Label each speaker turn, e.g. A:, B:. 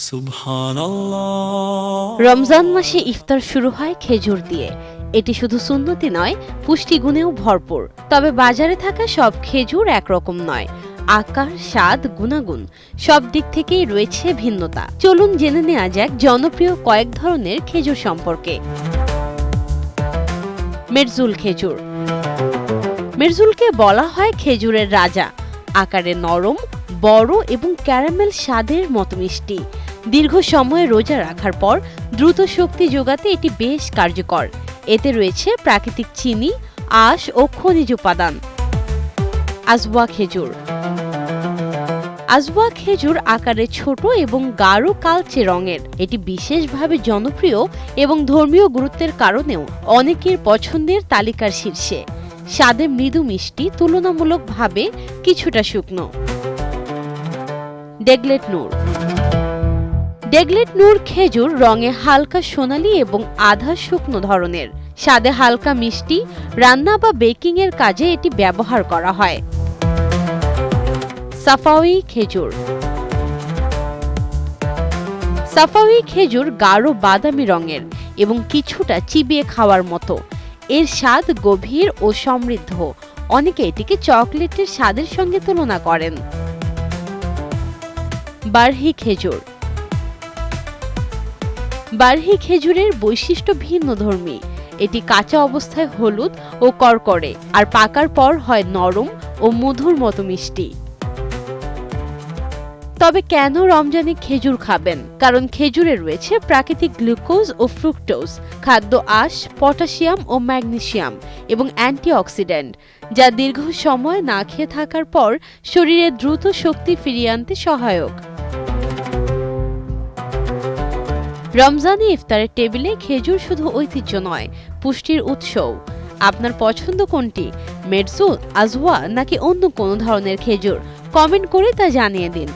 A: সুবহানাল্লাহ।
B: রমজান মাসে ইফতার শুরু হয় খেজুর দিয়ে। এটি শুধু সুন্নতি নয়, পুষ্টিগুণেও ভরপুর। তবে বাজারে থাকা সব খেজুর একরকম নয়। আকার, স্বাদ, গুণাগুণ সব দিক থেকেই রয়েছে ভিন্নতা। চলুন জেনে নেওয়া যাক জনপ্রিয় কয়েক ধরনের খেজুর সম্পর্কে। মেরজুল খেজুর। মেরজুলকে বলা হয় খেজুরের রাজা। আকারে নরম, বড় এবং ক্যারামেল স্বাদের মতো মিষ্টি। দীর্ঘ সময় রোজা রাখার পর দ্রুত শক্তি যোগাতে এটি বেশ কার্যকর। এতে রয়েছে প্রাকৃতিক চিনি, আঁশ ও খনিজ উপাদান। আজওয়া খেজুর। আজওয়া খেজুর আকারে ছোট এবং গাঢ় কালচে রঙের। এটি বিশেষভাবে জনপ্রিয় এবং ধর্মীয় গুরুত্বের কারণেও অনেকের পছন্দের তালিকার শীর্ষে। স্বাদে মৃদু মিষ্টি, তুলনামূলকভাবে কিছুটা শুকনো। ডেগলেট নূর। ডেগলেট নূর খেজুর রঙে হালকা সোনালী এবং আধা শুকনো ধরনের। স্বাদে হালকা মিষ্টি, রান্না বা বেকিং এর কাজে এটি ব্যবহার করা হয়। সাফাওয়ি খেজুর। সাফাওয়ি খেজুর গাঢ় বাদামি রঙের এবং কিছুটা চিবিয়ে খাওয়ার মতো। এর স্বাদ গভীর ও সমৃদ্ধ। অনেকে এটিকে চকলেটের স্বাদের সঙ্গে তুলনা করেন। বারহি খেজুর। বারহি খেজুরের বৈশিষ্ট্য ভিন্নধর্মী। এটি কাঁচা অবস্থায় হলুদ ও কড়কড়ে, আর পাকার পর হয় নরম ও মধুর মতো মিষ্টি। তবে কেন রমজানে খেজুর খাবেন? কারণ খেজুরে রয়েছে প্রাকৃতিক গ্লুকোজ ও ফ্রুক্টোজ, খাদ্য আঁশ, পটাশিয়াম ও ম্যাগনেসিয়াম এবং অ্যান্টিঅক্সিডেন্ট, যা দীর্ঘ সময় না খেয়ে থাকার পর শরীরে দ্রুত শক্তি ফিরিয়ে আনতে সহায়ক। রমজানে ইফতারের টেবিলে খেজুর শুধু ঐতিহ্য নয়, পুষ্টির উৎসও। আপনার পছন্দ কোনটি? মেরজুল, আজওয়া নাকি অন্য কোনো ধরনের খেজুর? কমেন্ট করে তা জানিয়ে দিন।